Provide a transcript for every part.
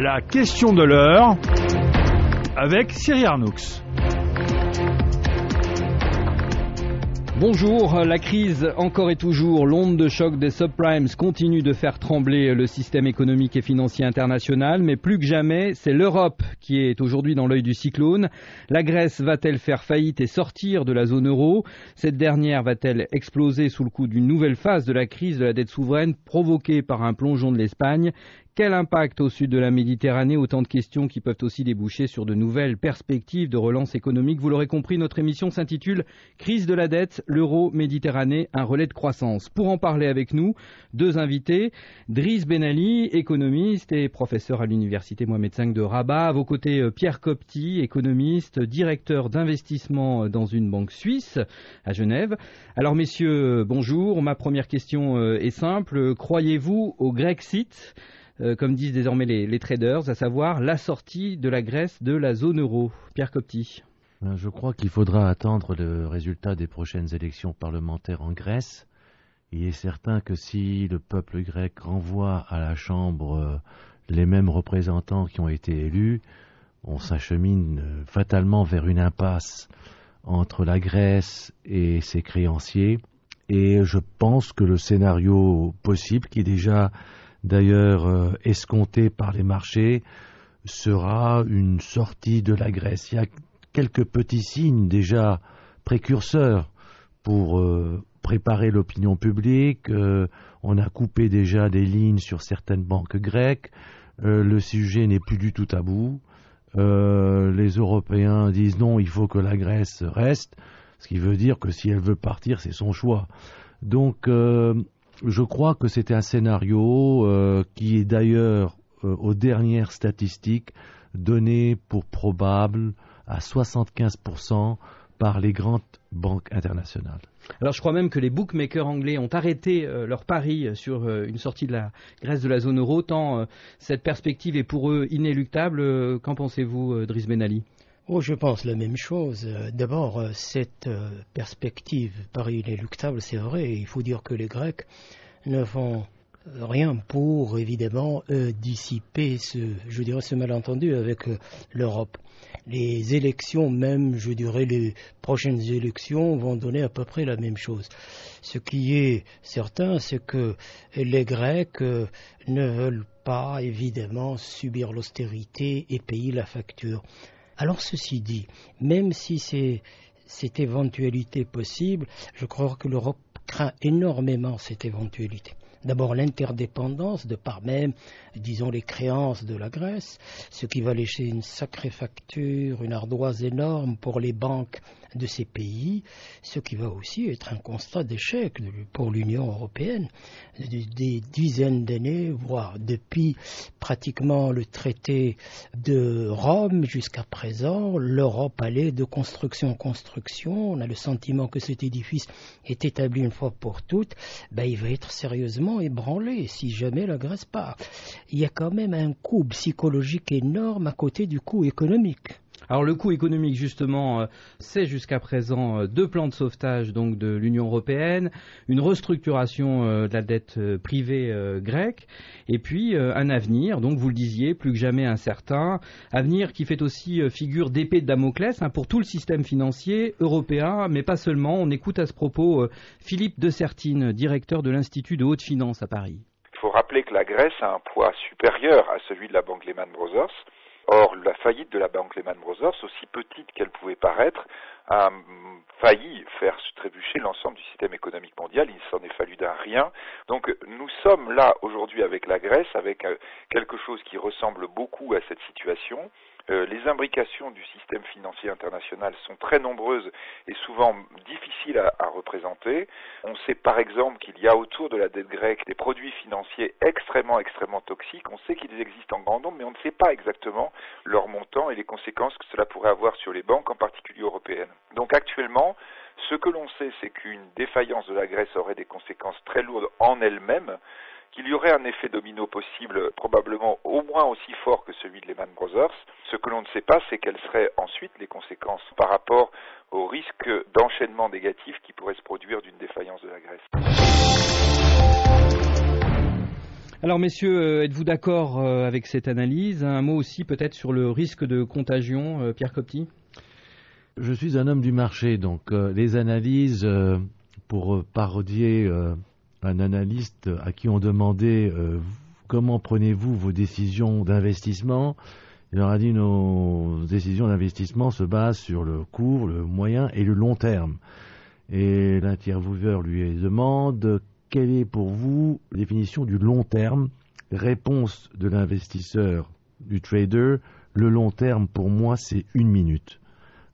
La question de l'heure avec Cyril Arnoux. Bonjour, la crise encore et toujours, l'onde de choc des subprimes continue de faire trembler le système économique et financier international, mais plus que jamais, c'est l'Europe qui est aujourd'hui dans l'œil du cyclone. La Grèce va-t-elle faire faillite et sortir de la zone euro? Cette dernière va-t-elle exploser sous le coup d'une nouvelle phase de la crise de la dette souveraine provoquée par un plongeon de l'Espagne? Quel impact au sud de la Méditerranée? Autant de questions qui peuvent aussi déboucher sur de nouvelles perspectives de relance économique. Vous l'aurez compris, notre émission s'intitule « Crise de la dette, l'euro Méditerranée, un relais de croissance ». Pour en parler avec nous, deux invités. Driss Ben Ali, économiste et professeur à l'université Mohamed V de Rabat. À vos côtés, Pierre Copty, économiste, directeur d'investissement dans une banque suisse à Genève. Alors messieurs, bonjour. Ma première question est simple. Croyez-vous au Grexit ? Comme disent désormais les traders, à savoir la sortie de la Grèce de la zone euro. Pierre Copty. Je crois qu'il faudra attendre le résultat des prochaines élections parlementaires en Grèce. Il est certain que si le peuple grec renvoie à la Chambre les mêmes représentants qui ont été élus, on s'achemine fatalement vers une impasse entre la Grèce et ses créanciers. Et je pense que le scénario possible, qui est déjà d'ailleurs escompté par les marchés, sera une sortie de la Grèce. Il y a quelques petits signes déjà précurseurs pour préparer l'opinion publique. On a coupé déjà des lignes sur certaines banques grecques. Le sujet n'est plus du tout tabou. Les Européens disent non, il faut que la Grèce reste, ce qui veut dire que si elle veut partir, c'est son choix. Donc je crois que c'est un scénario qui est d'ailleurs, aux dernières statistiques, donné pour probable à 75% par les grandes banques internationales. Alors je crois même que les bookmakers anglais ont arrêté leur pari sur une sortie de la Grèce de la zone euro, tant cette perspective est pour eux inéluctable. Qu'en pensez-vous, Driss Ben Ali ? Je pense la même chose. D'abord, cette perspective paraît inéluctable, c'est vrai. Il faut dire que les Grecs ne font rien pour, évidemment, dissiper ce malentendu avec l'Europe. Les élections, même, je dirais, les prochaines élections vont donner à peu près la même chose. Ce qui est certain, c'est que les Grecs ne veulent pas, évidemment, subir l'austérité et payer la facture. Alors ceci dit, même si c'est cette éventualité possible, je crois que l'Europe craint énormément cette éventualité. D'abord l'interdépendance, de par même, disons, les créances de la Grèce, ce qui va laisser une sacrée facture, une ardoise énorme pour les banques de ces pays, ce qui va aussi être un constat d'échec pour l'Union européenne. Des dizaines d'années, voire depuis pratiquement le traité de Rome jusqu'à présent, l'Europe allait de construction en construction. On a le sentiment que cet édifice est établi une fois pour toutes. Il va être sérieusement ébranlé si jamais la Grèce part. Il y a quand même un coût psychologique énorme à côté du coût économique. Alors le coût économique justement, c'est jusqu'à présent deux plans de sauvetage donc de l'Union européenne, une restructuration de la dette privée grecque et puis un avenir, donc vous le disiez, plus que jamais incertain, avenir qui fait aussi figure d'épée de Damoclès pour tout le système financier européen, mais pas seulement. On écoute à ce propos Philippe de Sertine, directeur de l'Institut de haute finance à Paris. Il faut rappeler que la Grèce a un poids supérieur à celui de la banque Lehman Brothers. Or, la faillite de la banque Lehman Brothers, aussi petite qu'elle pouvait paraître, a failli faire trébucher l'ensemble du système économique mondial. Il s'en est fallu d'un rien. Donc, nous sommes là aujourd'hui avec la Grèce, avec quelque chose qui ressemble beaucoup à cette situation. Les imbrications du système financier international sont très nombreuses et souvent difficiles à représenter. On sait par exemple qu'il y a autour de la dette grecque des produits financiers extrêmement toxiques. On sait qu'ils existent en grand nombre, mais on ne sait pas exactement leur montant et les conséquences que cela pourrait avoir sur les banques, en particulier européennes. Donc actuellement, ce que l'on sait, c'est qu'une défaillance de la Grèce aurait des conséquences très lourdes en elle-même, qu'il y aurait un effet domino possible, probablement au moins aussi fort que celui de Lehman Brothers. Ce que l'on ne sait pas, c'est quelles seraient ensuite les conséquences par rapport au risque d'enchaînement négatif qui pourrait se produire d'une défaillance de la Grèce. Alors messieurs, êtes-vous d'accord avec cette analyse? Un mot aussi peut-être sur le risque de contagion, Pierre Copty? Je suis un homme du marché, donc les analyses, pour parodier un analyste à qui on demandait comment prenez-vous vos décisions d'investissement, il leur a dit nos décisions d'investissement se basent sur le court, le moyen et le long terme. Et l'intervieweur lui demande quelle est pour vous la définition du long terme? Réponse de l'investisseur, du trader, le long terme pour moi c'est 1 minute.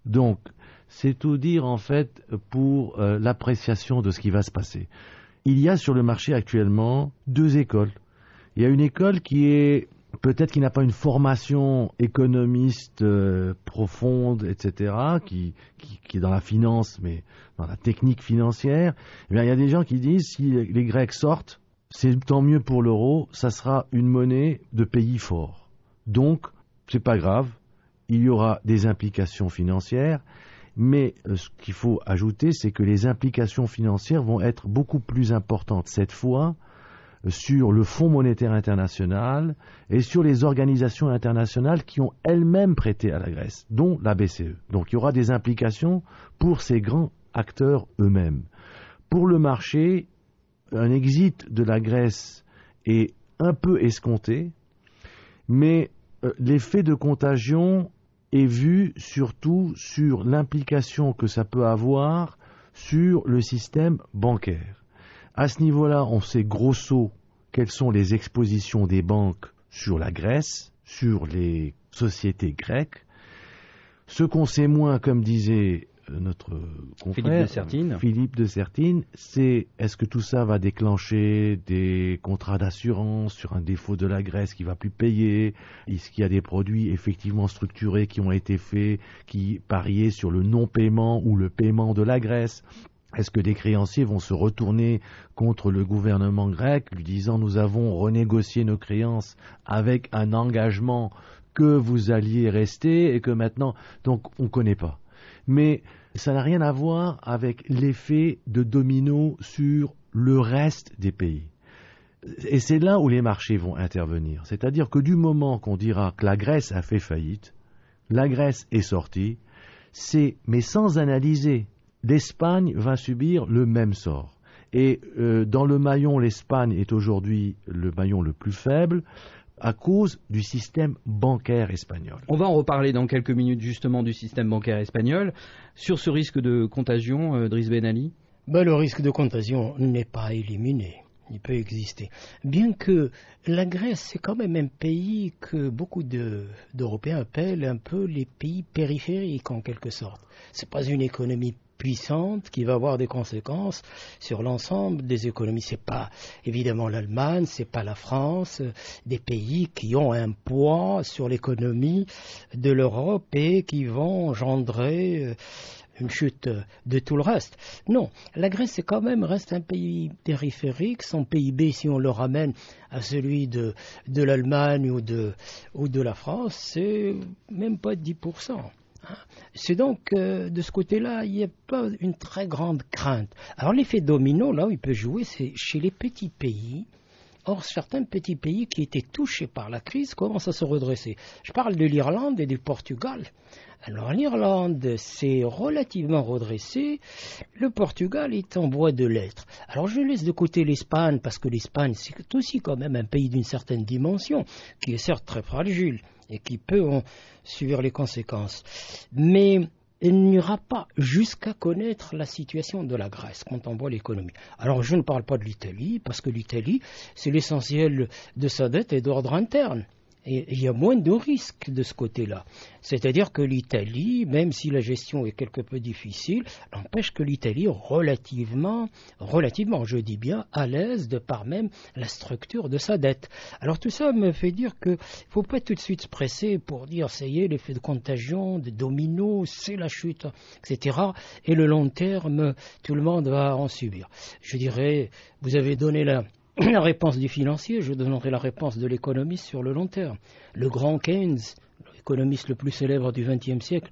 Donc c'est tout dire en fait pour l'appréciation de ce qui va se passer. Il y a sur le marché actuellement 2 écoles. Il y a une école qui est peut-être qui n'a pas une formation économiste profonde, etc., qui est dans la finance, mais dans la technique financière. Eh bien, il y a des gens qui disent si les Grecs sortent, c'est tant mieux pour l'euro, ça sera une monnaie de pays fort. Donc, c'est pas grave, il y aura des implications financières, mais ce qu'il faut ajouter, c'est que les implications financières vont être beaucoup plus importantes cette fois sur le Fonds monétaire international et sur les organisations internationales qui ont elles-mêmes prêté à la Grèce, dont la BCE. Donc il y aura des implications pour ces grands acteurs eux-mêmes. Pour le marché, un exit de la Grèce est un peu escompté, mais l'effet de contagion est vu surtout sur l'implication que ça peut avoir sur le système bancaire. À ce niveau-là, on sait grosso quelles sont les expositions des banques sur la Grèce, sur les sociétés grecques. Ce qu'on sait moins, comme disait notre confrère Philippe de Sertine, c'est est-ce que tout ça va déclencher des contrats d'assurance sur un défaut de la Grèce qui ne va plus payer? Est-ce qu'il y a des produits effectivement structurés qui ont été faits, qui pariaient sur le non-paiement ou le paiement de la Grèce? Est-ce que des créanciers vont se retourner contre le gouvernement grec, lui disant nous avons renégocié nos créances avec un engagement que vous alliez rester et que maintenant... Donc on ne connaît pas. Mais ça n'a rien à voir avec l'effet de domino sur le reste des pays. Et c'est là où les marchés vont intervenir. C'est-à-dire que du moment qu'on dira que la Grèce a fait faillite, la Grèce est sortie, mais sans analyser. L'Espagne va subir le même sort. Et dans le maillon, l'Espagne est aujourd'hui le maillon le plus faible à cause du système bancaire espagnol. On va en reparler dans quelques minutes justement du système bancaire espagnol. Sur ce risque de contagion, Driss Ben Ali? Le risque de contagion n'est pas éliminé. Il peut exister. Bien que la Grèce, c'est quand même un pays que beaucoup d'Européens appellent un peu les pays périphériques en quelque sorte. C'est pas une économie puissante qui va avoir des conséquences sur l'ensemble des économies. C'est pas évidemment l'Allemagne, c'est pas la France, des pays qui ont un poids sur l'économie de l'Europe et qui vont engendrer une chute de tout le reste. Non, la Grèce quand même reste un pays périphérique. Son PIB, si on le ramène à celui de l'Allemagne ou de la France, c'est même pas 10%. C'est donc, de ce côté-là, il n'y a pas une très grande crainte. Alors l'effet domino, là où il peut jouer, c'est chez les petits pays. Or, certains petits pays qui étaient touchés par la crise commencent à se redresser. Je parle de l'Irlande et du Portugal. Alors l'Irlande s'est relativement redressée, le Portugal est en voie de l'être. Alors je laisse de côté l'Espagne, parce que l'Espagne c'est aussi quand même un pays d'une certaine dimension, qui est certes très fragile et qui peut en subir les conséquences. Mais il n'ira pas jusqu'à connaître la situation de la Grèce quand on voit l'économie. Alors je ne parle pas de l'Italie, parce que l'Italie, c'est l'essentiel de sa dette est d'ordre interne. Et il y a moins de risques de ce côté-là. C'est-à-dire que l'Italie, même si la gestion est quelque peu difficile, n'empêche que l'Italie est relativement, je dis bien, à l'aise de par même la structure de sa dette. Alors tout ça me fait dire qu'il ne faut pas tout de suite se presser pour dire, ça y est, l'effet de contagion, de domino, c'est la chute, etc. Et le long terme, tout le monde va en subir. Je dirais, vous avez donné la réponse du financier, je donnerai la réponse de l'économiste sur le long terme. Le grand Keynes, l'économiste le plus célèbre du XXe siècle,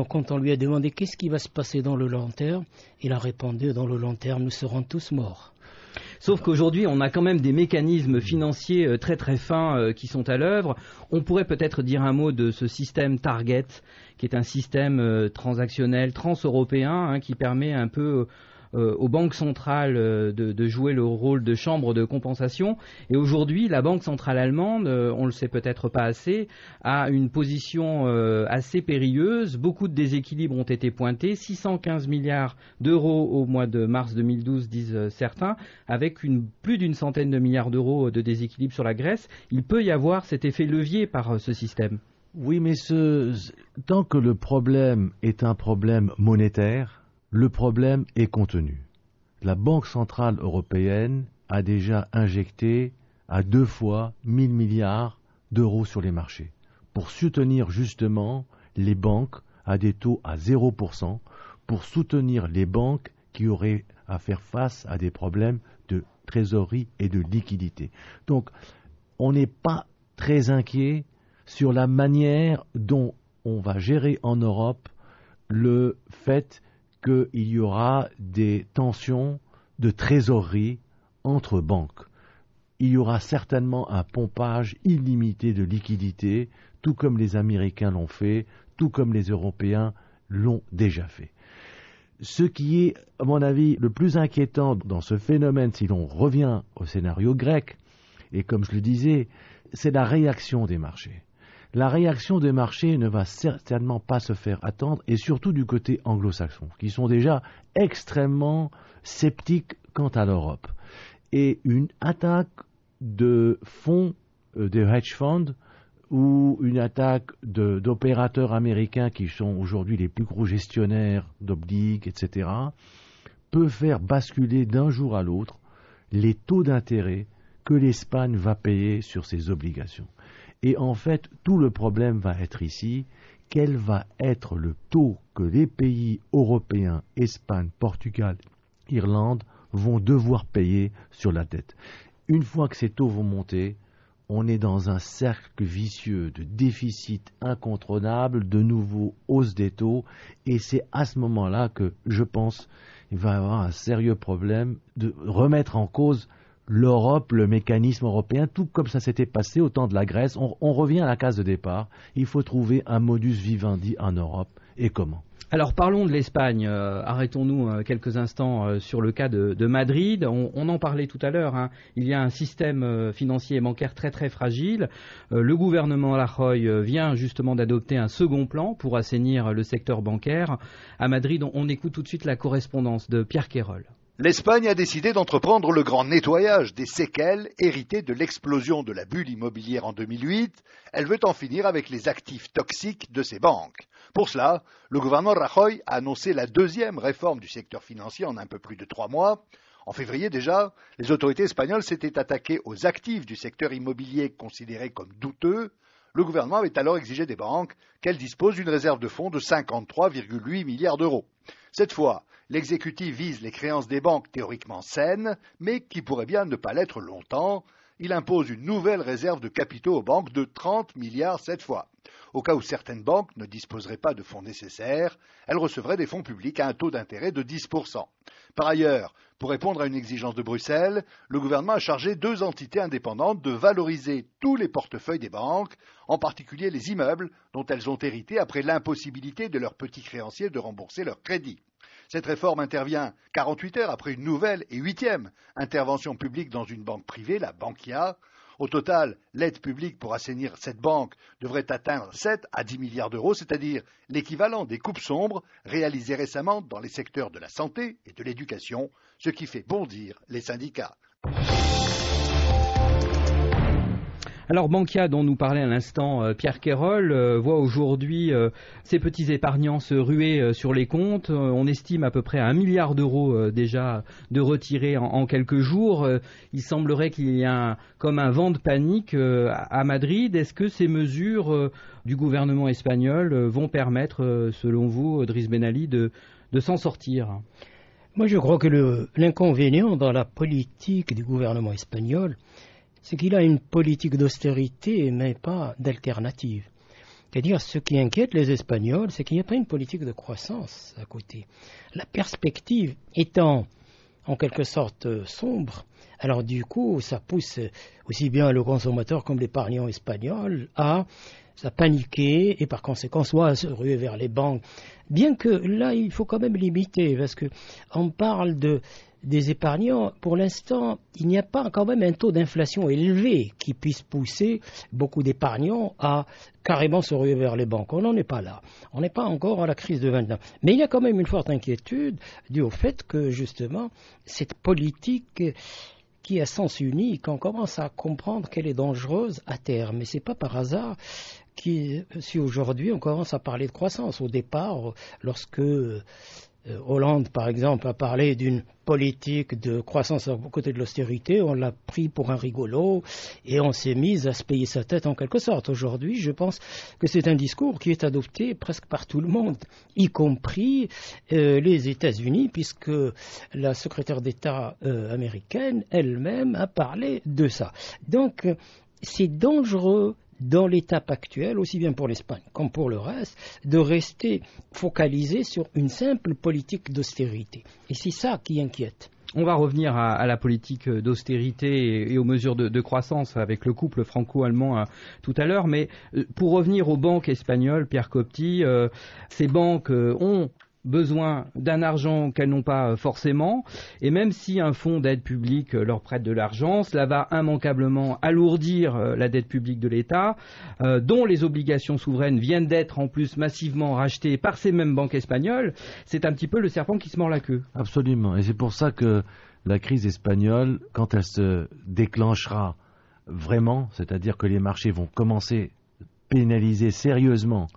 quand on lui a demandé qu'est-ce qui va se passer dans le long terme, il a répondu, dans le long terme, nous serons tous morts. Sauf qu'aujourd'hui, on a quand même des mécanismes financiers très très fins qui sont à l'œuvre. On pourrait peut-être dire un mot de ce système Target, qui est un système transactionnel transeuropéen qui permet un peu aux banques centrales de jouer le rôle de chambre de compensation. Et aujourd'hui, la Banque centrale allemande, on le sait peut-être pas assez, a une position assez périlleuse. Beaucoup de déséquilibres ont été pointés. 615 milliards d'euros au mois de mars 2012, disent certains, avec plus d'une centaine de milliards d'euros de déséquilibre sur la Grèce. Il peut y avoir cet effet levier par ce système. Oui, mais tant que le problème est un problème monétaire, le problème est contenu. La Banque centrale européenne a déjà injecté à 2 fois 1 000 milliards d'euros sur les marchés pour soutenir justement les banques à des taux à 0%, pour soutenir les banques qui auraient à faire face à des problèmes de trésorerie et de liquidité. Donc, on n'est pas très inquiet sur la manière dont on va gérer en Europe le fait qu'il y aura des tensions de trésorerie entre banques. Il y aura certainement un pompage illimité de liquidités, tout comme les Américains l'ont fait, tout comme les Européens l'ont déjà fait. Ce qui est, à mon avis, le plus inquiétant dans ce phénomène, si l'on revient au scénario grec, et comme je le disais, c'est la réaction des marchés. La réaction des marchés ne va certainement pas se faire attendre, et surtout du côté anglo-saxon, qui sont déjà extrêmement sceptiques quant à l'Europe. Et une attaque de fonds, de hedge funds, ou une attaque d'opérateurs américains qui sont aujourd'hui les plus gros gestionnaires d'obliques, etc., peut faire basculer d'un jour à l'autre les taux d'intérêt que l'Espagne va payer sur ses obligations. Et en fait, tout le problème va être ici, quel va être le taux que les pays européens, Espagne, Portugal, Irlande, vont devoir payer sur la dette. Une fois que ces taux vont monter, on est dans un cercle vicieux de déficit incontrôlable, de nouveau hausse des taux, et c'est à ce moment-là que, je pense, il va y avoir un sérieux problème de remettre en cause l'Europe, le mécanisme européen, tout comme ça s'était passé au temps de la Grèce. On revient à la case de départ. Il faut trouver un modus vivendi en Europe. Et comment ? Alors parlons de l'Espagne. Arrêtons-nous quelques instants sur le cas de Madrid. On en parlait tout à l'heure. Il y a un système financier et bancaire très très fragile. Le gouvernement Rajoy vient justement d'adopter un second plan pour assainir le secteur bancaire. À Madrid, on écoute tout de suite la correspondance de Pierre Quérol. L'Espagne a décidé d'entreprendre le grand nettoyage des séquelles héritées de l'explosion de la bulle immobilière en 2008. Elle veut en finir avec les actifs toxiques de ses banques. Pour cela, le gouvernement Rajoy a annoncé la deuxième réforme du secteur financier en un peu plus de 3 mois. En février déjà, les autorités espagnoles s'étaient attaquées aux actifs du secteur immobilier considérés comme douteux. Le gouvernement avait alors exigé des banques qu'elles disposent d'une réserve de fonds de 53,8 milliards d'euros. Cette fois, l'exécutif vise les créances des banques théoriquement saines, mais qui pourraient bien ne pas l'être longtemps. Il impose une nouvelle réserve de capitaux aux banques de 30 milliards cette fois. Au cas où certaines banques ne disposeraient pas de fonds nécessaires, elles recevraient des fonds publics à un taux d'intérêt de 10%. Par ailleurs, pour répondre à une exigence de Bruxelles, le gouvernement a chargé 2 entités indépendantes de valoriser tous les portefeuilles des banques, en particulier les immeubles dont elles ont hérité après l'impossibilité de leurs petits créanciers de rembourser leurs crédits. Cette réforme intervient 48 heures après une nouvelle et 8e intervention publique dans une banque privée, la Bankia. Au total, l'aide publique pour assainir cette banque devrait atteindre 7 à 10 milliards d'euros, c'est-à-dire l'équivalent des coupes sombres réalisées récemment dans les secteurs de la santé et de l'éducation, ce qui fait bondir les syndicats. Alors Bankia, dont nous parlait à l'instant Pierre Quérol, voit aujourd'hui ses petits épargnants se ruer sur les comptes. On estime à peu près à 1 milliard d'euros déjà de retirés en quelques jours. Il semblerait qu'il y ait comme un vent de panique à Madrid. Est-ce que ces mesures du gouvernement espagnol vont permettre, selon vous, Driss Ben Ali, de s'en sortir ? Moi, je crois que l'inconvénient dans la politique du gouvernement espagnol, c'est qu'il a une politique d'austérité, mais pas d'alternative. C'est-à-dire, ce qui inquiète les Espagnols, c'est qu'il n'y a pas une politique de croissance à côté. La perspective étant, en quelque sorte sombre. Alors du coup, ça pousse aussi bien le consommateur comme l'épargnant espagnol à paniquer et par conséquent soit à se ruer vers les banques. Bien que là, il faut quand même limiter parce que on parle des épargnants. Pour l'instant, il n'y a pas quand même un taux d'inflation élevé qui puisse pousser beaucoup d'épargnants à carrément se ruer vers les banques. On n'en est pas là. On n'est pas encore à la crise de 29. Mais il y a quand même une forte inquiétude due au fait que justement, cette politique qui est à sens unique, on commence à comprendre qu'elle est dangereuse à terme. Et ce n'est pas par hasard si aujourd'hui on commence à parler de croissance. Au départ, lorsque Hollande, par exemple, a parlé d'une politique de croissance à côté de l'austérité, on l'a pris pour un rigolo et on s'est mis à se payer sa tête en quelque sorte. Aujourd'hui, je pense que c'est un discours qui est adopté presque par tout le monde, y compris les États-Unis, puisque la secrétaire d'État américaine elle-même a parlé de ça. Donc, c'est dangereux dans l'étape actuelle, aussi bien pour l'Espagne comme pour le reste, de rester focalisé sur une simple politique d'austérité. Et c'est ça qui inquiète. On va revenir à la politique d'austérité et aux mesures de croissance avec le couple franco-allemand tout à l'heure. Mais pour revenir aux banques espagnoles, Pierre Copty, ces banques ont besoin d'un argent qu'elles n'ont pas forcément, et même si un fonds d'aide publique leur prête de l'argent, cela va immanquablement alourdir la dette publique de l'État, dont les obligations souveraines viennent d'être en plus massivement rachetées par ces mêmes banques espagnoles. C'est un petit peu le serpent qui se mord la queue. Absolument, et c'est pour ça que la crise espagnole, quand elle se déclenchera vraiment, c'est-à-dire que les marchés vont commencer à pénaliser sérieusement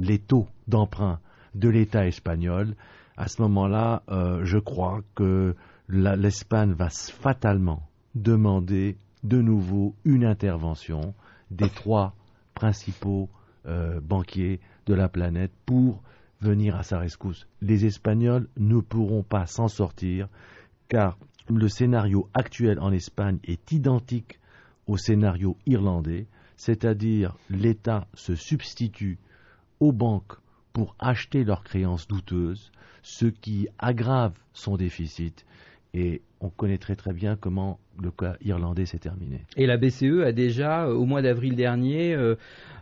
les taux d'emprunt de l'État espagnol, à ce moment-là, je crois que l'Espagne va fatalement demander de nouveau une intervention des trois principaux banquiers de la planète pour venir à sa rescousse. Les Espagnols ne pourront pas s'en sortir car le scénario actuel en Espagne est identique au scénario irlandais, c'est-à-dire l'État se substitue aux banques pour acheter leurs créances douteuses, ce qui aggrave son déficit. Et on connaît très très bien comment le cas irlandais s'est terminé. Et la BCE a déjà, au mois d'avril dernier,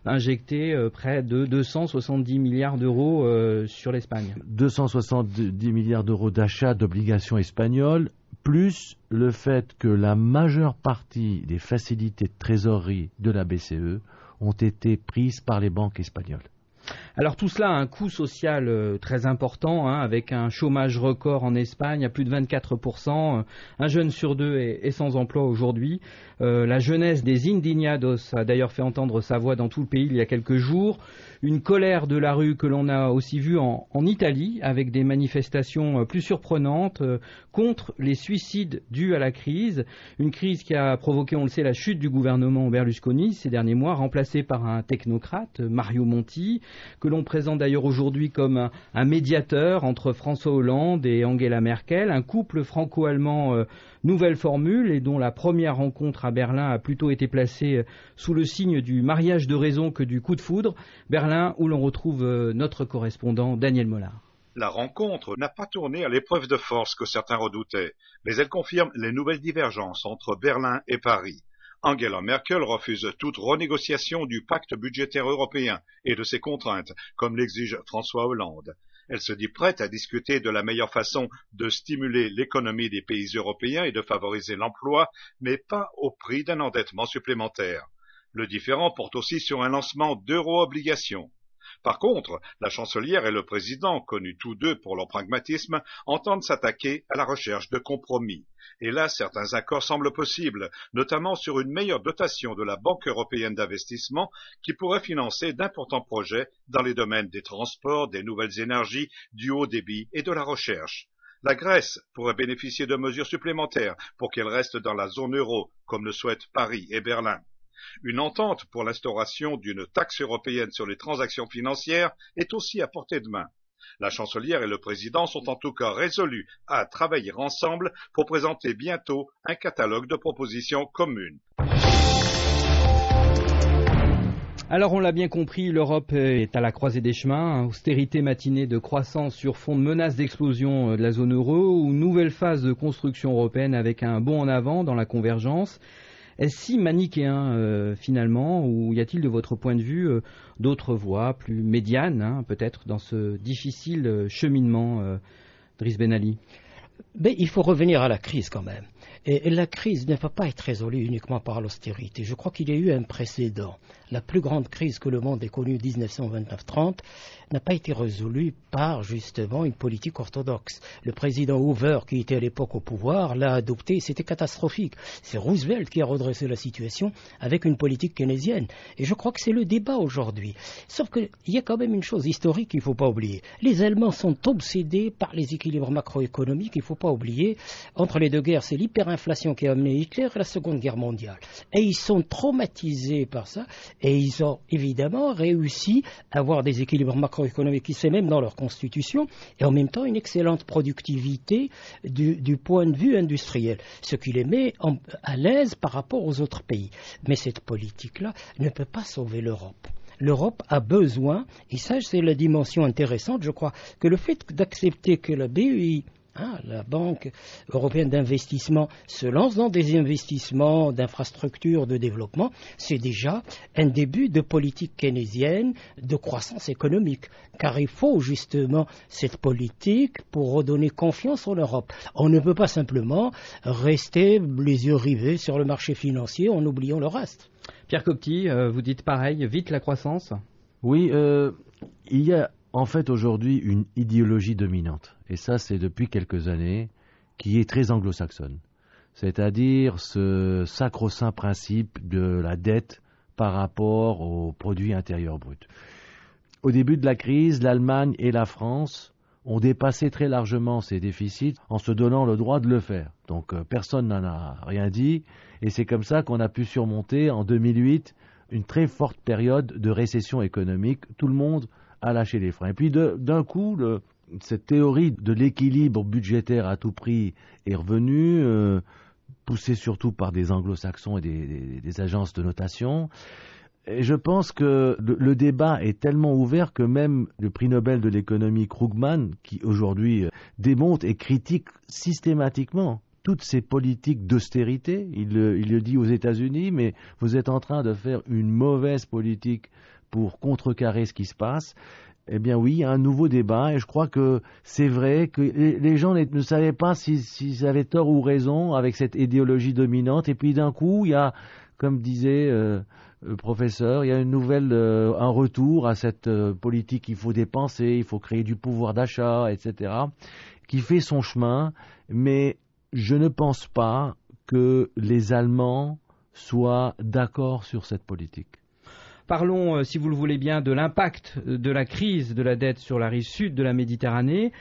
injecté près de 270 milliards d'euros sur l'Espagne. 270 milliards d'euros d'achat d'obligations espagnoles, plus le fait que la majeure partie des facilités de trésorerie de la BCE ont été prises par les banques espagnoles. Alors tout cela a un coût social très important, avec un chômage record en Espagne à plus de 24%. Un jeune sur deux est sans emploi aujourd'hui. La jeunesse des Indignados a d'ailleurs fait entendre sa voix dans tout le pays il y a quelques jours. Une colère de la rue que l'on a aussi vue en Italie, avec des manifestations plus surprenantes contre les suicides dus à la crise. Une crise qui a provoqué, on le sait, la chute du gouvernement Berlusconi ces derniers mois, remplacé par un technocrate, Mario Monti, que l'on présente d'ailleurs aujourd'hui comme un médiateur entre François Hollande et Angela Merkel, un couple franco-allemand nouvelle formule et dont la première rencontre à Berlin a plutôt été placée sous le signe du mariage de raison que du coup de foudre. Berlin, où l'on retrouve notre correspondant Daniel Mollard. La rencontre n'a pas tourné à l'épreuve de force que certains redoutaient, mais elle confirme les nouvelles divergences entre Berlin et Paris. Angela Merkel refuse toute renégociation du pacte budgétaire européen et de ses contraintes, comme l'exige François Hollande. Elle se dit prête à discuter de la meilleure façon de stimuler l'économie des pays européens et de favoriser l'emploi, mais pas au prix d'un endettement supplémentaire. Le différend porte aussi sur un lancement d'euro-obligations. Par contre, la chancelière et le président, connus tous deux pour leur pragmatisme, entendent s'attaquer à la recherche de compromis. Et là, certains accords semblent possibles, notamment sur une meilleure dotation de la Banque européenne d'investissement qui pourrait financer d'importants projets dans les domaines des transports, des nouvelles énergies, du haut débit et de la recherche. La Grèce pourrait bénéficier de mesures supplémentaires pour qu'elle reste dans la zone euro, comme le souhaitent Paris et Berlin. Une entente pour l'instauration d'une taxe européenne sur les transactions financières est aussi à portée de main. La chancelière et le président sont en tout cas résolus à travailler ensemble pour présenter bientôt un catalogue de propositions communes. Alors on l'a bien compris, l'Europe est à la croisée des chemins, austérité matinée de croissance sur fond de menace d'explosion de la zone euro ou nouvelle phase de construction européenne avec un bond en avant dans la convergence. Est-ce si manichéen finalement, ou y a-t-il de votre point de vue d'autres voies plus médianes peut-être dans ce difficile cheminement, Driss Ben Ali? Mais il faut revenir à la crise quand même. Et la crise ne peut pas être résolue uniquement par l'austérité. Je crois qu'il y a eu un précédent. La plus grande crise que le monde ait connue, 1929-30, n'a pas été résolue par justement une politique orthodoxe. Le président Hoover, qui était à l'époque au pouvoir, l'a adopté, c'était catastrophique. C'est Roosevelt qui a redressé la situation avec une politique keynésienne. Et je crois que c'est le débat aujourd'hui. Sauf qu'il y a quand même une chose historique qu'il ne faut pas oublier. Les Allemands sont obsédés par les équilibres macroéconomiques. Il ne faut pas oublier, entre les deux guerres, c'est l'hyperinflation qui a amené Hitler à la Seconde Guerre mondiale. Et ils sont traumatisés par ça. Et ils ont évidemment réussi à avoir des équilibres macroéconomiques qui sont même dans leur constitution et en même temps une excellente productivité du point de vue industriel, ce qui les met à l'aise par rapport aux autres pays. Mais cette politique-là ne peut pas sauver l'Europe. L'Europe a besoin, et ça c'est la dimension intéressante, je crois, que le fait d'accepter que la BEI, la Banque européenne d'investissement, se lance dans des investissements d'infrastructures de développement, c'est déjà un début de politique keynésienne de croissance économique. Car il faut justement cette politique pour redonner confiance en Europe. On ne peut pas simplement rester les yeux rivés sur le marché financier en oubliant le reste. Pierre Copty, vous dites pareil, vite la croissance? Oui, il y a en fait aujourd'hui une idéologie dominante, et ça c'est depuis quelques années, qui est très anglo-saxonne. C'est-à-dire ce sacro-saint principe de la dette par rapport au produit intérieur brut. Au début de la crise, l'Allemagne et la France ont dépassé très largement ces déficits en se donnant le droit de le faire. Donc personne n'en a rien dit, et c'est comme ça qu'on a pu surmonter en 2008 une très forte période de récession économique. Tout le monde a lâché les freins. Et puis d'un coup, cette théorie de l'équilibre budgétaire à tout prix est revenue, poussée surtout par des anglo-saxons et des agences de notation. Et je pense que le débat est tellement ouvert que même le prix Nobel de l'économie Krugman, qui aujourd'hui démonte et critique systématiquement toutes ces politiques d'austérité, il le dit aux États-Unis, mais vous êtes en train de faire une mauvaise politique pour contrecarrer ce qui se passe. Eh bien oui, il y a un nouveau débat et je crois que c'est vrai que les gens ne savaient pas s'ils avaient tort ou raison avec cette idéologie dominante. Et puis d'un coup, il y a, comme disait le professeur, il y a un retour à cette politique, il faut dépenser, il faut créer du pouvoir d'achat, etc., qui fait son chemin. Mais je ne pense pas que les Allemands soient d'accord sur cette politique. Parlons, si vous le voulez bien, de l'impact de la crise de la dette sur la rive sud de la Méditerranée.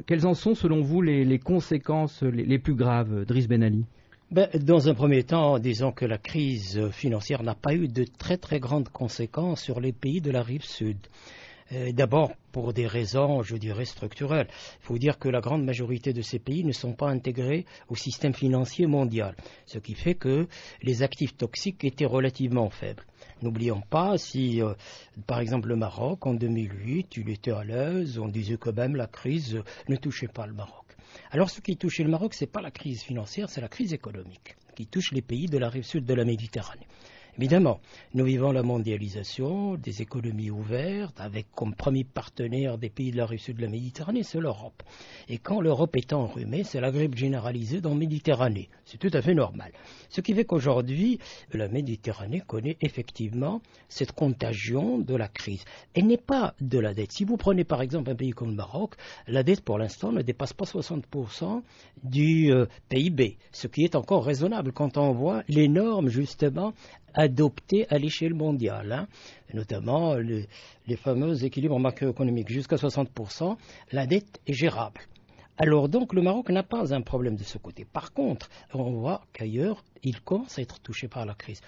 Quelles en sont, selon vous, les conséquences les plus graves, Driss Ben Ali? Dans un premier temps, disons que la crise financière n'a pas eu de très très grandes conséquences sur les pays de la rive sud. D'abord pour des raisons, je dirais, structurelles. Il faut dire que la grande majorité de ces pays ne sont pas intégrés au système financier mondial, ce qui fait que les actifs toxiques étaient relativement faibles. N'oublions pas, si par exemple le Maroc, en 2008, il était à l'aise, on disait que même la crise ne touchait pas le Maroc. Alors ce qui touchait le Maroc, ce n'est pas la crise financière, c'est la crise économique qui touche les pays de la rive sud de la Méditerranée. Évidemment, nous vivons la mondialisation, des économies ouvertes, avec comme premier partenaire des pays de la rive sud de la Méditerranée, c'est l'Europe. Et quand l'Europe est enrhumée, c'est la grippe généralisée dans la Méditerranée. C'est tout à fait normal. Ce qui fait qu'aujourd'hui, la Méditerranée connaît effectivement cette contagion de la crise. Elle n'est pas de la dette. Si vous prenez par exemple un pays comme le Maroc, la dette pour l'instant ne dépasse pas 60% du PIB, ce qui est encore raisonnable quand on voit les normes justement adoptées à l'échelle mondiale, notamment les fameux équilibres macroéconomiques. Jusqu'à 60%, la dette est gérable. Alors donc le Maroc n'a pas un problème de ce côté. Par contre, on voit qu'ailleurs, il commence à être touché par la crise.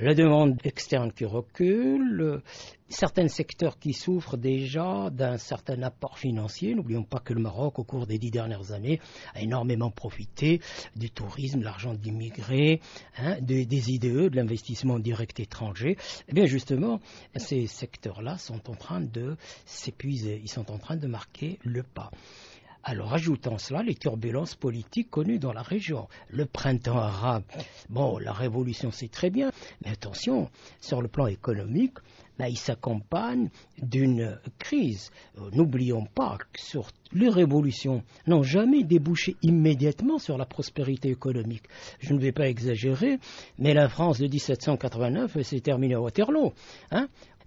La demande externe qui recule, certains secteurs qui souffrent déjà d'un certain apport financier. N'oublions pas que le Maroc, au cours des 10 dernières années, a énormément profité du tourisme, de l'argent d'immigrés, des IDE, de l'investissement direct étranger. Eh bien justement, ces secteurs-là sont en train de s'épuiser, ils sont en train de marquer le pas. Alors, ajoutons cela, les turbulences politiques connues dans la région. Le printemps arabe, bon, la révolution c'est très bien, mais attention, sur le plan économique, il s'accompagne d'une crise. N'oublions pas que les révolutions n'ont jamais débouché immédiatement sur la prospérité économique. Je ne vais pas exagérer, mais la France de 1789 s'est terminée à Waterloo.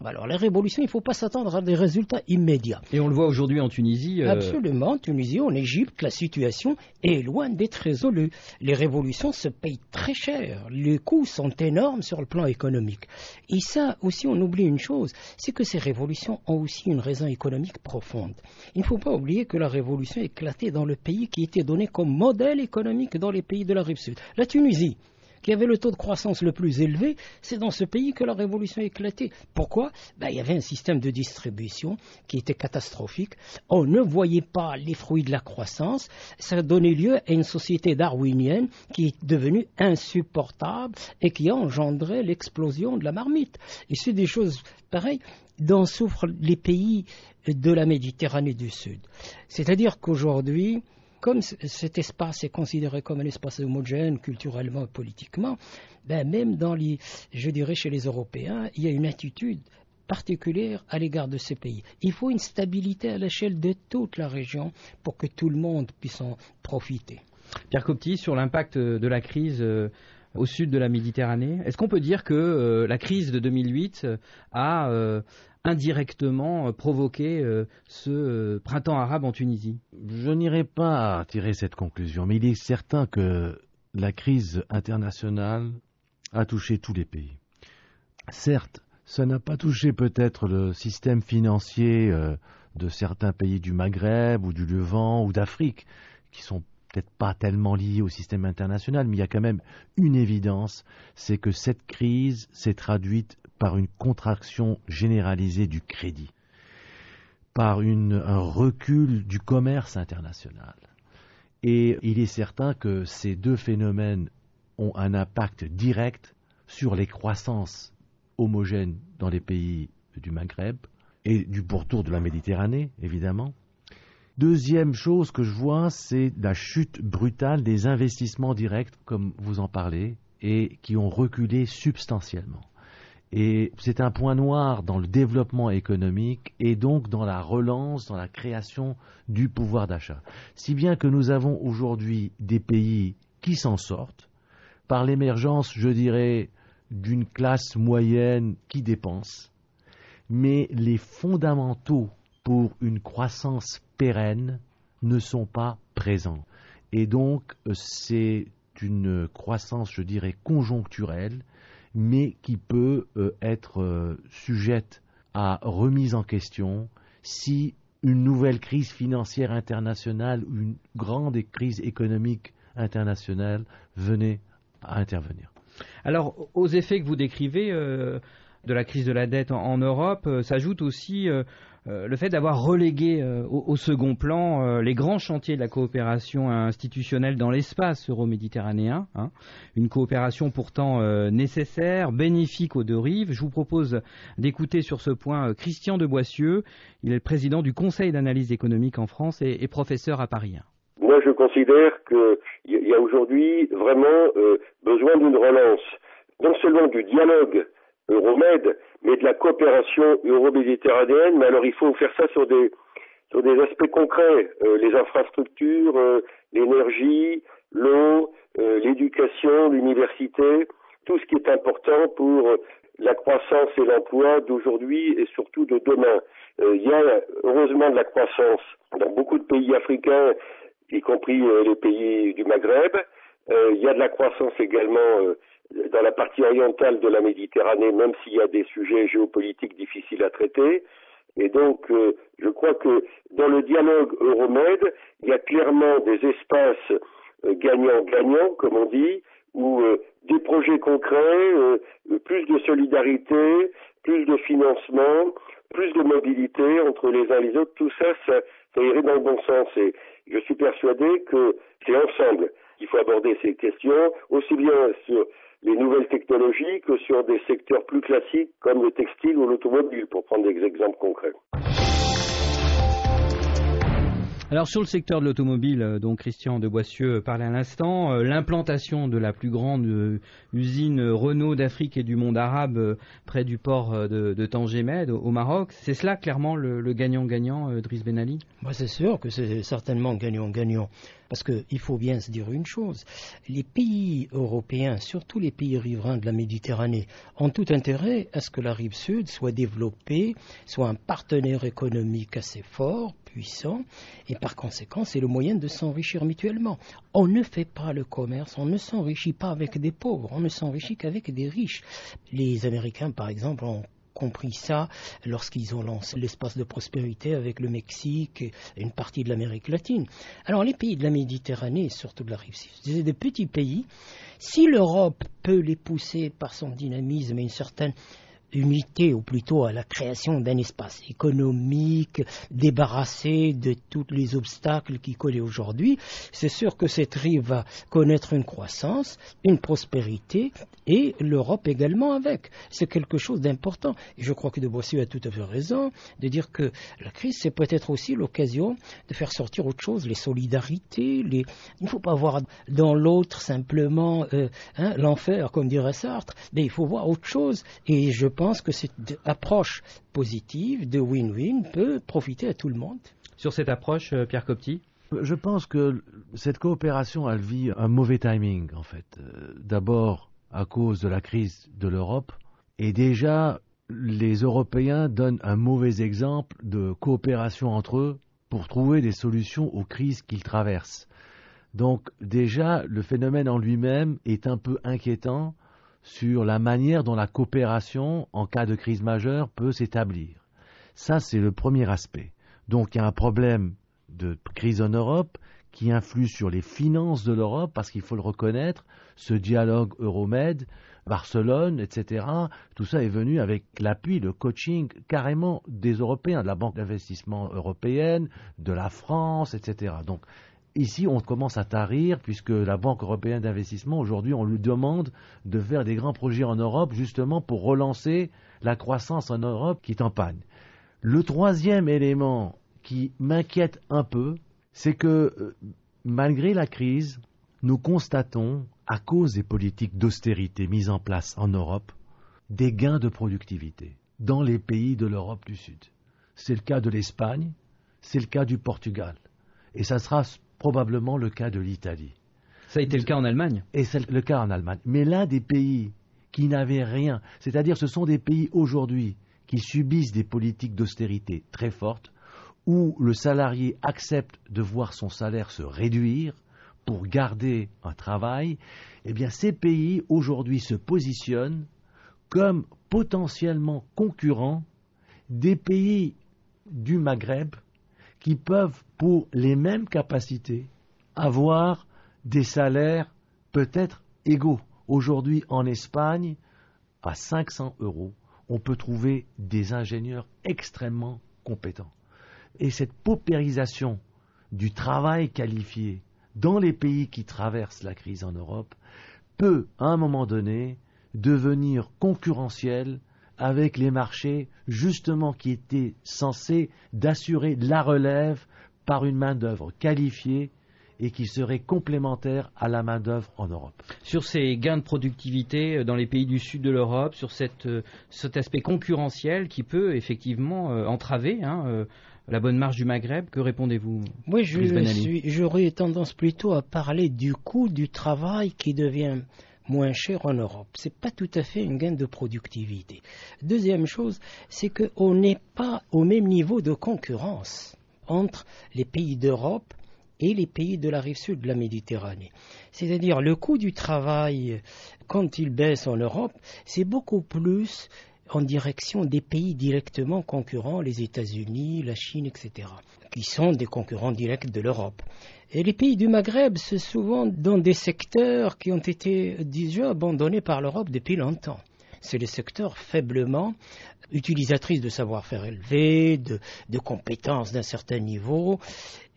Alors, les révolutions, il ne faut pas s'attendre à des résultats immédiats. Et on le voit aujourd'hui en Tunisie. Absolument, en Tunisie, en Égypte, la situation est loin d'être résolue. Les révolutions se payent très cher. Les coûts sont énormes sur le plan économique. Et ça aussi, on oublie une chose, c'est que ces révolutions ont aussi une raison économique profonde. Il ne faut pas oublier que la révolution éclatait dans le pays qui était donné comme modèle économique dans les pays de la rive sud. La Tunisie, qui avait le taux de croissance le plus élevé, c'est dans ce pays que la révolution a éclaté. Pourquoi ? Il y avait un système de distribution qui était catastrophique. On ne voyait pas les fruits de la croissance. Ça a donné lieu à une société darwinienne qui est devenue insupportable et qui a engendré l'explosion de la marmite. Et c'est des choses pareilles dont souffrent les pays de la Méditerranée du Sud. C'est-à-dire qu'aujourd'hui, comme cet espace est considéré comme un espace homogène culturellement et politiquement, même chez les Européens, il y a une attitude particulière à l'égard de ces pays. Il faut une stabilité à l'échelle de toute la région pour que tout le monde puisse en profiter. Pierre Copty, sur l'impact de la crise au sud de la Méditerranée, est-ce qu'on peut dire que la crise de 2008 a indirectement provoqué ce printemps arabe en Tunisie? Je n'irai pas tirer cette conclusion, mais il est certain que la crise internationale a touché tous les pays. Certes, ça n'a pas touché peut-être le système financier de certains pays du Maghreb ou du Levant ou d'Afrique, qui sont peut-être pas tellement liés au système international, mais il y a quand même une évidence, c'est que cette crise s'est traduite par une contraction généralisée du crédit, par un recul du commerce international. Et il est certain que ces deux phénomènes ont un impact direct sur les croissances homogènes dans les pays du Maghreb et du pourtour de la Méditerranée, évidemment. Deuxième chose que je vois, c'est la chute brutale des investissements directs, comme vous en parlez, et qui ont reculé substantiellement. Et c'est un point noir dans le développement économique et donc dans la relance, dans la création du pouvoir d'achat. Si bien que nous avons aujourd'hui des pays qui s'en sortent par l'émergence, je dirais, d'une classe moyenne qui dépense, mais les fondamentaux pour une croissance pérenne ne sont pas présents. Et donc, c'est une croissance, je dirais, conjoncturelle, mais qui peut être sujette à remise en question si une nouvelle crise financière internationale ou une grande crise économique internationale venait à intervenir. Alors, aux effets que vous décrivez de la crise de la dette en Europe, s'ajoute aussi le fait d'avoir relégué au second plan les grands chantiers de la coopération institutionnelle dans l'espace euro-méditerranéen, une coopération pourtant nécessaire, bénéfique aux deux rives. Je vous propose d'écouter sur ce point Christian de Boissieu. Il est le président du Conseil d'analyse économique en France et professeur à Paris 1. Moi, je considère qu'il y a aujourd'hui vraiment besoin d'une relance, non seulement du dialogue Euromed, mais de la coopération euro-méditerranéenne. Mais alors, il faut faire ça sur des aspects concrets, les infrastructures, l'énergie, l'eau, l'éducation, l'université, tout ce qui est important pour la croissance et l'emploi d'aujourd'hui et surtout de demain. Il y a heureusement de la croissance dans beaucoup de pays africains, y compris les pays du Maghreb. Il y a de la croissance également dans la partie orientale de la Méditerranée, même s'il y a des sujets géopolitiques difficiles à traiter. Et donc, je crois que dans le dialogue Euromed, il y a clairement des espaces gagnant-gagnant, comme on dit, où des projets concrets, plus de solidarité, plus de financement, plus de mobilité entre les uns et les autres, tout ça, ça irait dans le bon sens. Et je suis persuadé que c'est ensemble qu'il faut aborder ces questions, aussi bien sur les nouvelles technologies que sur des secteurs plus classiques comme le textile ou l'automobile, pour prendre des exemples concrets. Alors sur le secteur de l'automobile, dont Christian de Boissieu parlait à l'instant, l'implantation de la plus grande usine Renault d'Afrique et du monde arabe près du port de Tanger Med au Maroc, c'est cela clairement le gagnant-gagnant, Driss Ben Ali? C'est sûr que c'est certainement gagnant-gagnant. Parce qu'il faut bien se dire une chose, les pays européens, surtout les pays riverains de la Méditerranée, ont tout intérêt à ce que la rive sud soit développée, soit un partenaire économique assez fort, puissant, et par conséquent, c'est le moyen de s'enrichir mutuellement. On ne fait pas le commerce, on ne s'enrichit pas avec des pauvres, on ne s'enrichit qu'avec des riches. Les Américains, par exemple, ont compris ça lorsqu'ils ont lancé l'espace de prospérité avec le Mexique et une partie de l'Amérique latine. Alors les pays de la Méditerranée, surtout de la rive sud, c'est des petits pays. Si l'Europe peut les pousser par son dynamisme et une certaine unité, ou plutôt à la création d'un espace économique débarrassé de tous les obstacles qui collaient aujourd'hui, c'est sûr que cette rive va connaître une croissance, une prospérité, et l'Europe également avec. C'est quelque chose d'important. Et je crois que de Boissieu a tout à fait raison de dire que la crise, c'est peut-être aussi l'occasion de faire sortir autre chose, les solidarités. Il ne faut pas voir dans l'autre simplement l'enfer, comme dirait Sartre, mais il faut voir autre chose. Et je pense que cette approche positive de win-win peut profiter à tout le monde. Sur cette approche, Pierre Copty? Je pense que cette coopération, elle vit un mauvais timing, en fait. D'abord, à cause de la crise de l'Europe, et déjà, les Européens donnent un mauvais exemple de coopération entre eux pour trouver des solutions aux crises qu'ils traversent. Donc, déjà, le phénomène en lui-même est un peu inquiétant sur la manière dont la coopération, en cas de crise majeure, peut s'établir. Ça, c'est le premier aspect. Donc, il y a un problème de crise en Europe qui influe sur les finances de l'Europe, parce qu'il faut le reconnaître, ce dialogue Euromed, Barcelone, etc., tout ça est venu avec l'appui, le coaching carrément des Européens, de la Banque d'investissement européenne, de la France, etc. Donc, ici, on commence à tarir, puisque la Banque européenne d'investissement, aujourd'hui, on lui demande de faire des grands projets en Europe, justement pour relancer la croissance en Europe qui est en panne. Le troisième élément qui m'inquiète un peu, c'est que malgré la crise, nous constatons, à cause des politiques d'austérité mises en place en Europe, des gains de productivité dans les pays de l'Europe du Sud. C'est le cas de l'Espagne, c'est le cas du Portugal. Et ça sera probablement le cas de l'Italie. Ça a été le cas en Allemagne. Et c'est le cas en Allemagne. Mais l'un des pays qui n'avaient rien, c'est-à-dire ce sont des pays aujourd'hui qui subissent des politiques d'austérité très fortes, où le salarié accepte de voir son salaire se réduire pour garder un travail, eh bien ces pays aujourd'hui se positionnent comme potentiellement concurrents des pays du Maghreb qui peuvent, pour les mêmes capacités, avoir des salaires peut-être égaux. Aujourd'hui, en Espagne, à 500 €, on peut trouver des ingénieurs extrêmement compétents. Et cette paupérisation du travail qualifié dans les pays qui traversent la crise en Europe peut, à un moment donné, devenir concurrentielle avec les marchés, justement, qui étaient censés d'assurer la relève par une main-d'œuvre qualifiée et qui serait complémentaire à la main-d'œuvre en Europe. Sur ces gains de productivité dans les pays du sud de l'Europe, sur cet aspect concurrentiel qui peut effectivement entraver la bonne marche du Maghreb, que répondez-vous? Moi, j'aurais tendance plutôt à parler du coût du travail qui devient moins cher en Europe. Ce n'est pas tout à fait un gain de productivité. Deuxième chose, c'est qu'on n'est pas au même niveau de concurrence entre les pays d'Europe et les pays de la rive sud de la Méditerranée. C'est-à-dire le coût du travail, quand il baisse en Europe, c'est beaucoup plus en direction des pays directement concurrents, les États-Unis, la Chine, etc., qui sont des concurrents directs de l'Europe. Et les pays du Maghreb, c'est souvent dans des secteurs qui ont été déjà abandonnés par l'Europe depuis longtemps. C'est les secteurs faiblement utilisatrices de savoir-faire élevé, de compétences d'un certain niveau.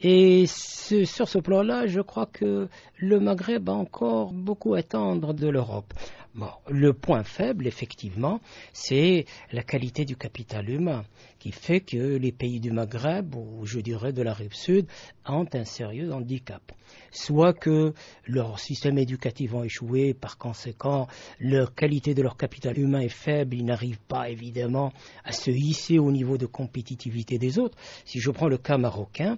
Et sur ce plan-là, je crois que le Maghreb a encore beaucoup à attendre de l'Europe. Bon, le point faible, effectivement, c'est la qualité du capital humain, qui fait que les pays du Maghreb, ou je dirais de la rive sud, ont un sérieux handicap. Soit que leur système éducatif a échoué, par conséquent, la qualité de leur capital humain est faible, ils n'arrivent pas évidemment à se hisser au niveau de compétitivité des autres. Si je prends le cas marocain,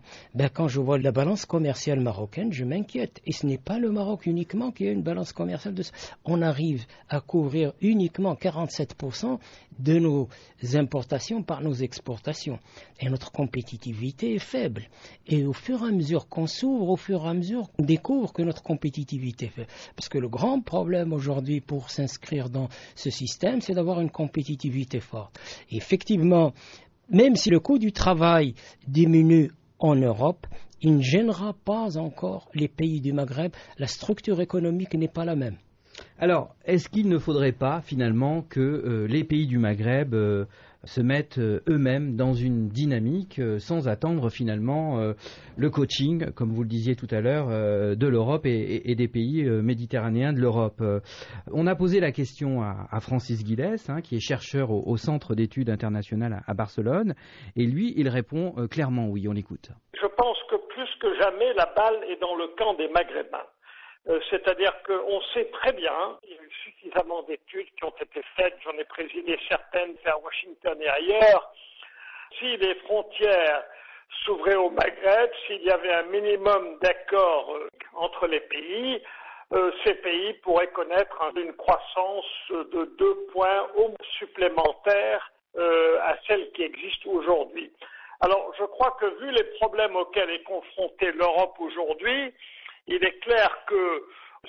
quand je vois la balance commerciale marocaine, je m'inquiète. Et ce n'est pas le Maroc uniquement qui a une balance commerciale. On arrive à couvrir uniquement 47% de nos importations par nos exportations. Et notre compétitivité est faible. Et au fur et à mesure qu'on s'ouvre, au fur et à mesure qu'on découvre que notre compétitivité est faible. Parce que le grand problème aujourd'hui pour s'inscrire dans ce système, c'est d'avoir une compétitivité forte. Et effectivement, même si le coût du travail diminue en Europe, il ne gênera pas encore les pays du Maghreb. La structure économique n'est pas la même. Alors, est-ce qu'il ne faudrait pas finalement que les pays du Maghreb se mettent eux-mêmes dans une dynamique sans attendre finalement le coaching, comme vous le disiez tout à l'heure, de l'Europe et des pays méditerranéens de l'Europe. On a posé la question à Francis Guilles, qui est chercheur au Centre d'études internationales à Barcelone, et lui, il répond clairement oui, on l'écoute. Je pense que plus que jamais, la balle est dans le camp des Maghrébins. C'est-à-dire qu'on sait très bien, il y a eu suffisamment d'études qui ont été faites, j'en ai présidé certaines à Washington et ailleurs, si les frontières s'ouvraient au Maghreb, s'il y avait un minimum d'accord entre les pays, ces pays pourraient connaître une croissance de 2 points supplémentaires à celle qui existe aujourd'hui. Alors je crois que vu les problèmes auxquels est confrontée l'Europe aujourd'hui, il est clair que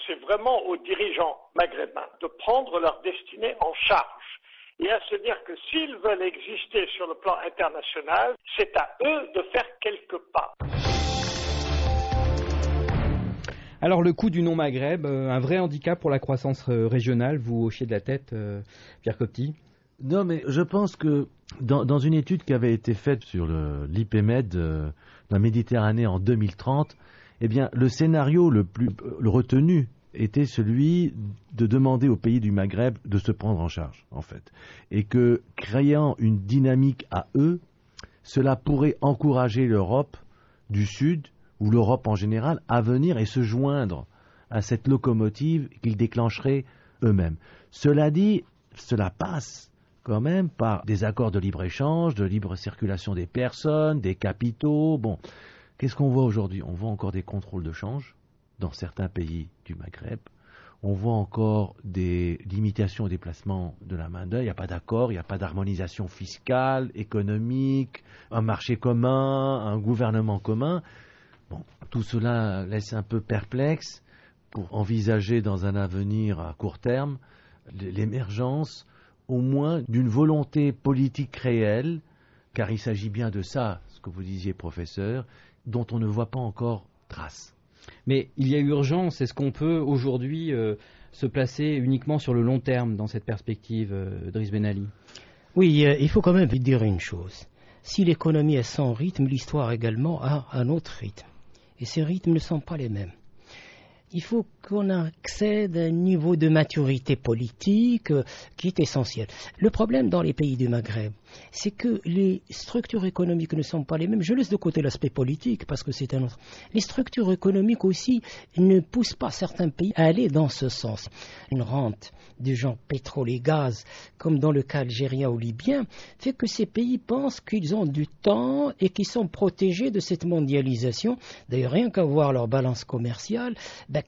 c'est vraiment aux dirigeants maghrébins de prendre leur destinée en charge et à se dire que s'ils veulent exister sur le plan international, c'est à eux de faire quelques pas. Alors le coût du non-Maghreb, un vrai handicap pour la croissance régionale, vous hochez de la tête, Pierre Copty? Non, mais je pense que dans une étude qui avait été faite sur l'IPMED, la Méditerranée en 2030, eh bien, le scénario le retenu était celui de demander aux pays du Maghreb de se prendre en charge, en fait. Et que, créant une dynamique à eux, cela pourrait encourager l'Europe du Sud, ou l'Europe en général, à venir et se joindre à cette locomotive qu'ils déclencheraient eux-mêmes. Cela dit, cela passe quand même par des accords de libre-échange, de libre circulation des personnes, des capitaux, bon... Qu'est-ce qu'on voit aujourd'hui? On voit encore des contrôles de change dans certains pays du Maghreb. On voit encore des limitations au déplacement de la main-d'œuvre. Il n'y a pas d'accord, il n'y a pas d'harmonisation fiscale, économique, un marché commun, un gouvernement commun. Bon, tout cela laisse un peu perplexe pour envisager dans un avenir à court terme l'émergence au moins d'une volonté politique réelle, car il s'agit bien de ça, ce que vous disiez, professeur, dont on ne voit pas encore trace. Mais il y a urgence. Est-ce qu'on peut aujourd'hui se placer uniquement sur le long terme dans cette perspective, Driss Ben Ali? Oui, il faut quand même dire une chose. Si l'économie est sans rythme, l'histoire également a un autre rythme. Et ces rythmes ne sont pas les mêmes. Il faut qu'on accède à un niveau de maturité politique qui est essentiel. Le problème dans les pays du Maghreb, c'est que les structures économiques ne sont pas les mêmes. Je laisse de côté l'aspect politique parce que c'est un autre. Les structures économiques aussi ne poussent pas certains pays à aller dans ce sens. Une rente du genre pétrole et gaz, comme dans le cas algérien ou libyen, fait que ces pays pensent qu'ils ont du temps et qu'ils sont protégés de cette mondialisation. D'ailleurs, rien qu'à voir leur balance commerciale,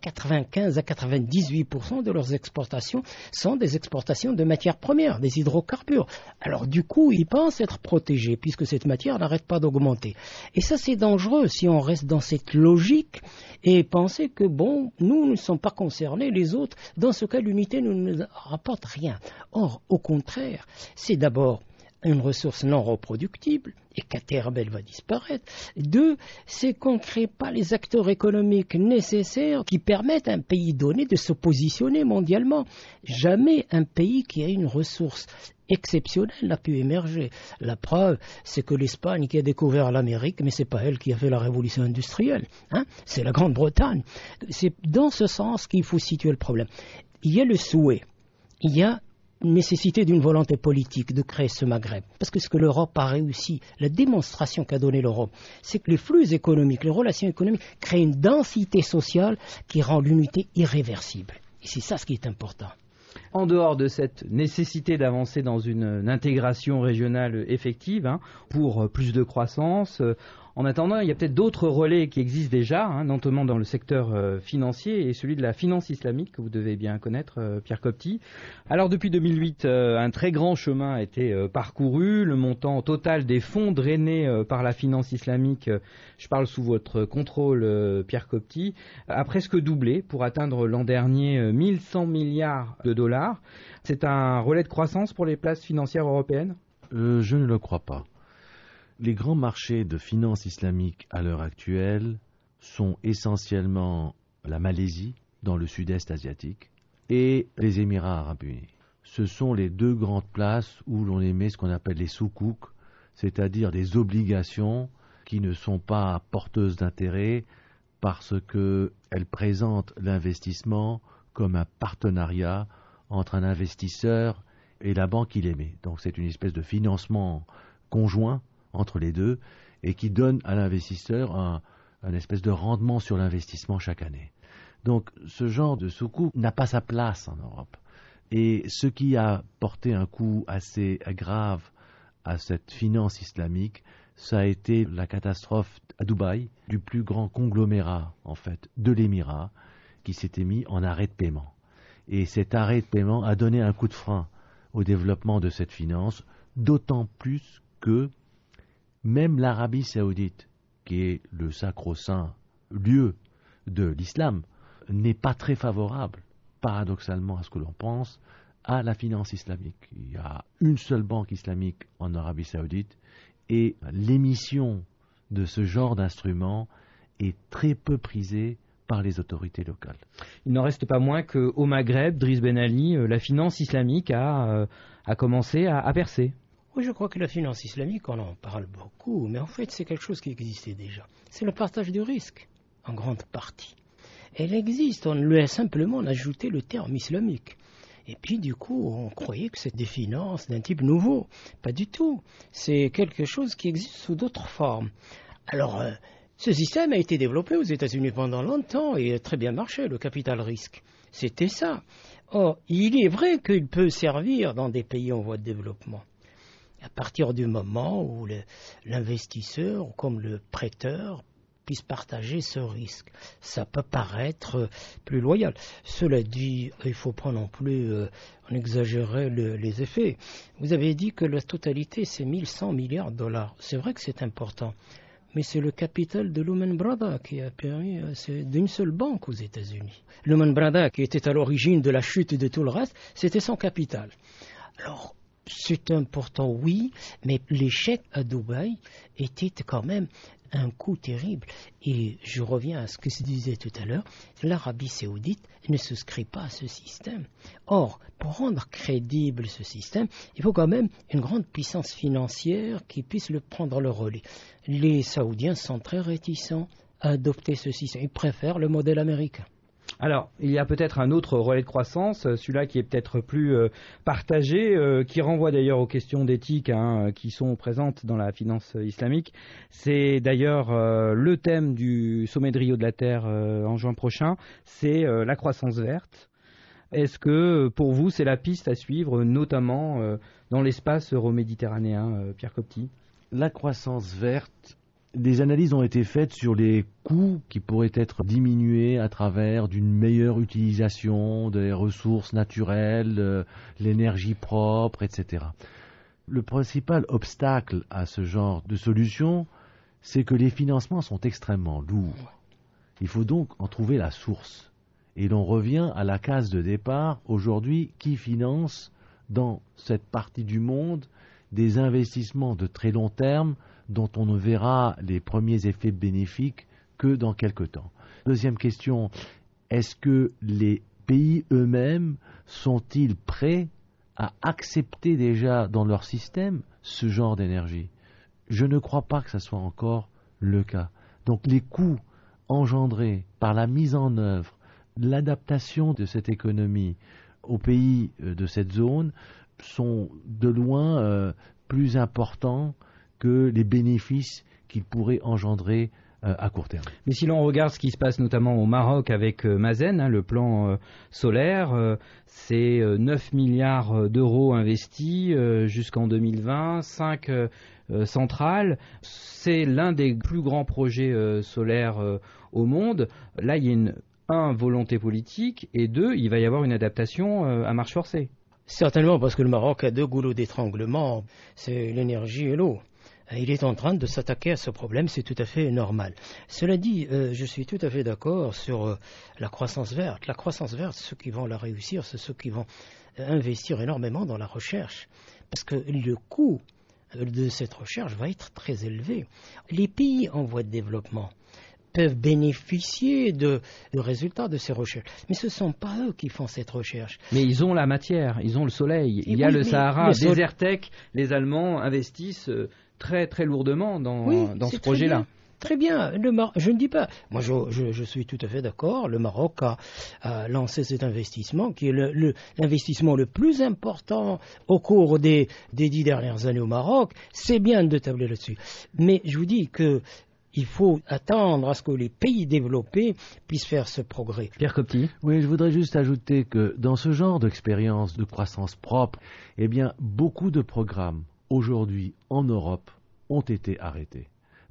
95 à 98% de leurs exportations sont des exportations de matières premières, des hydrocarbures. Alors du coup, ils pensent être protégés puisque cette matière n'arrête pas d'augmenter. Et ça, c'est dangereux si on reste dans cette logique et penser que bon, nous ne sommes pas concernés, les autres, dans ce cas, l'unité ne nous rapporte rien. Or, au contraire, c'est d'abord une ressource non reproductible, et qu'à terme elle va disparaître. Deux, c'est qu'on ne crée pas les acteurs économiques nécessaires qui permettent à un pays donné de se positionner mondialement. Jamais un pays qui a une ressource exceptionnelle n'a pu émerger. La preuve, c'est que l'Espagne qui a découvert l'Amérique, mais c'est pas elle qui a fait la révolution industrielle, c'est la Grande-Bretagne. C'est dans ce sens qu'il faut situer le problème. Il y a le souhait, il y a nécessité d'une volonté politique de créer ce Maghreb. Parce que ce que l'Europe a réussi, la démonstration qu'a donnée l'Europe, c'est que les flux économiques, les relations économiques créent une densité sociale qui rend l'unité irréversible. Et c'est ça ce qui est important. En dehors de cette nécessité d'avancer dans une intégration régionale effective pour plus de croissance, en attendant, il y a peut-être d'autres relais qui existent déjà, notamment dans le secteur financier et celui de la finance islamique que vous devez bien connaître, Pierre Copty. Alors depuis 2008, un très grand chemin a été parcouru. Le montant total des fonds drainés par la finance islamique, je parle sous votre contrôle, Pierre Copty, a presque doublé pour atteindre l'an dernier 1100 milliards de dollars. C'est un relais de croissance pour les places financières européennes ? Je ne le crois pas. Les grands marchés de finance islamique à l'heure actuelle sont essentiellement la Malaisie, dans le sud-est asiatique, et les Émirats arabes unis. Ce sont les deux grandes places où l'on émet ce qu'on appelle les soukouks, c'est-à-dire des obligations qui ne sont pas porteuses d'intérêt parce qu'elles présentent l'investissement comme un partenariat entre un investisseur et la banque qui l'émet. Donc c'est une espèce de financement conjoint entre les deux et qui donne à l'investisseur un espèce de rendement sur l'investissement chaque année. Donc ce genre de soukous n'a pas sa place en Europe. Et ce qui a porté un coup assez grave à cette finance islamique, ça a été la catastrophe à Dubaï du plus grand conglomérat en fait de l'Émirat qui s'était mis en arrêt de paiement. Et cet arrêt de paiement a donné un coup de frein au développement de cette finance, d'autant plus que même l'Arabie saoudite, qui est le sacro-saint lieu de l'islam, n'est pas très favorable, paradoxalement à ce que l'on pense, à la finance islamique. Il y a une seule banque islamique en Arabie saoudite et l'émission de ce genre d'instrument est très peu prisée par les autorités locales. Il n'en reste pas moins qu'au Maghreb, Driss Ben Ali, la finance islamique a commencé à percer. Oui, je crois que la finance islamique, on en parle beaucoup, mais en fait c'est quelque chose qui existait déjà. C'est le partage du risque, en grande partie. Elle existe, on lui a simplement ajouté le terme islamique. Et puis du coup, on croyait que c'était des finances d'un type nouveau. Pas du tout. C'est quelque chose qui existe sous d'autres formes. Alors, ce système a été développé aux États-Unis pendant longtemps et a très bien marché, le capital risque. C'était ça. Or, il est vrai qu'il peut servir dans des pays en voie de développement. À partir du moment où l'investisseur, comme le prêteur, puisse partager ce risque. Ça peut paraître plus loyal. Cela dit, il ne faut pas non plus en exagérer les effets. Vous avez dit que la totalité, c'est 1100 milliards de dollars. C'est vrai que c'est important. Mais c'est le capital de Lehman Brothers qui a permis, c'est d'une seule banque aux États-Unis. Lehman Brothers, qui était à l'origine de la chute de tout le reste, c'était son capital. Alors, c'est important, oui, mais l'échec à Dubaï était quand même un coup terrible. Et je reviens à ce que se disait tout à l'heure, l'Arabie saoudite ne souscrit pas à ce système. Or, pour rendre crédible ce système, il faut quand même une grande puissance financière qui puisse prendre le relais. Les Saoudiens sont très réticents à adopter ce système. Ils préfèrent le modèle américain. Alors, il y a peut-être un autre relais de croissance, celui-là qui est peut-être plus partagé, qui renvoie d'ailleurs aux questions d'éthique qui sont présentes dans la finance islamique. C'est d'ailleurs le thème du sommet de Rio de la Terre en juin prochain, c'est la croissance verte. Est-ce que pour vous c'est la piste à suivre, notamment dans l'espace euroméditerranéen, Pierre Copty ? La croissance verte, des analyses ont été faites sur les coûts qui pourraient être diminués à travers d'une meilleure utilisation des ressources naturelles, l'énergie propre, etc. Le principal obstacle à ce genre de solution, c'est que les financements sont extrêmement lourds. Il faut donc en trouver la source. Et l'on revient à la case de départ. Aujourd'hui, qui finance dans cette partie du monde des investissements de très long terme dont on ne verra les premiers effets bénéfiques que dans quelque temps? Deuxième question, est-ce que les pays eux-mêmes sont-ils prêts à accepter déjà dans leur système ce genre d'énergie? Je ne crois pas que ce soit encore le cas. Donc les coûts engendrés par la mise en œuvre, l'adaptation de cette économie aux pays de cette zone sont de loin plus importants que les bénéfices qu'ils pourraient engendrer à court terme. Mais si l'on regarde ce qui se passe notamment au Maroc avec Mazen, le plan solaire, c'est 9 milliards d'euros investis jusqu'en 2020, 5 centrales. C'est l'un des plus grands projets solaires au monde. Là, il y a volonté politique, et 2, il va y avoir une adaptation à marche forcée. Certainement, parce que le Maroc a 2 goulots d'étranglement, c'est l'énergie et l'eau. Il est en train de s'attaquer à ce problème, c'est tout à fait normal. Cela dit, je suis tout à fait d'accord sur la croissance verte. La croissance verte, ceux qui vont la réussir, c'est ceux qui vont investir énormément dans la recherche. Parce que le coût de cette recherche va être très élevé. Les pays en voie de développement peuvent bénéficier de résultats de ces recherches. Mais ce ne sont pas eux qui font cette recherche. Mais ils ont la matière, ils ont le soleil. Il y a le Sahara, Desertec. Les Allemands investissent très très lourdement dans ce projet-là. Très bien. Je ne dis pas. Moi, je suis tout à fait d'accord. Le Maroc a lancé cet investissement, qui est l'investissement le plus important au cours des 10 dernières années au Maroc. C'est bien de tabler là-dessus. Mais je vous dis que il faut attendre à ce que les pays développés puissent faire ce progrès. Pierre Copty. Oui, je voudrais juste ajouter que dans ce genre d'expérience de croissance propre, eh bien, beaucoup de programmes aujourd'hui en Europe ont été arrêtés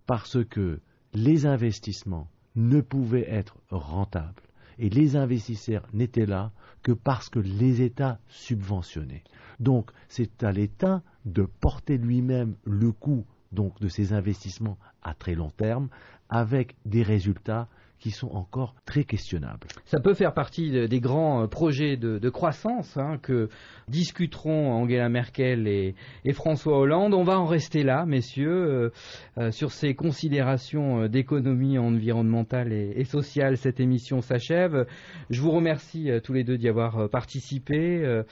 parce que les investissements ne pouvaient être rentables et les investisseurs n'étaient là que parce que les États subventionnaient. Donc, c'est à l'État de porter lui-même le coût donc de ces investissements à très long terme, avec des résultats qui sont encore très questionnables. Ça peut faire partie des grands projets de croissance que discuteront Angela Merkel et François Hollande. On va en rester là, messieurs, sur ces considérations d'économie environnementale et sociale. Cette émission s'achève. Je vous remercie tous les deux d'y avoir participé.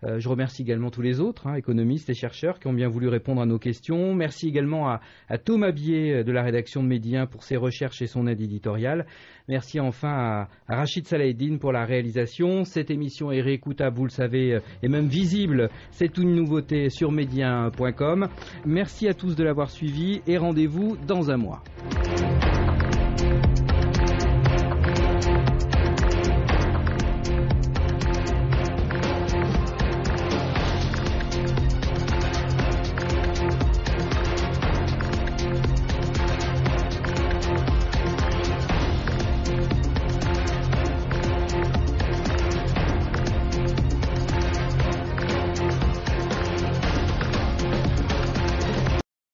Je remercie également tous les autres, économistes et chercheurs qui ont bien voulu répondre à nos questions. Merci également à Thomas Bier de la rédaction de Média pour ses recherches et son aide éditoriale. Merci enfin à Rachid Salaheddine pour la réalisation. Cette émission est réécoutable, vous le savez, et même visible. C'est une nouveauté sur media.com. Merci à tous de l'avoir suivi et rendez-vous dans un mois.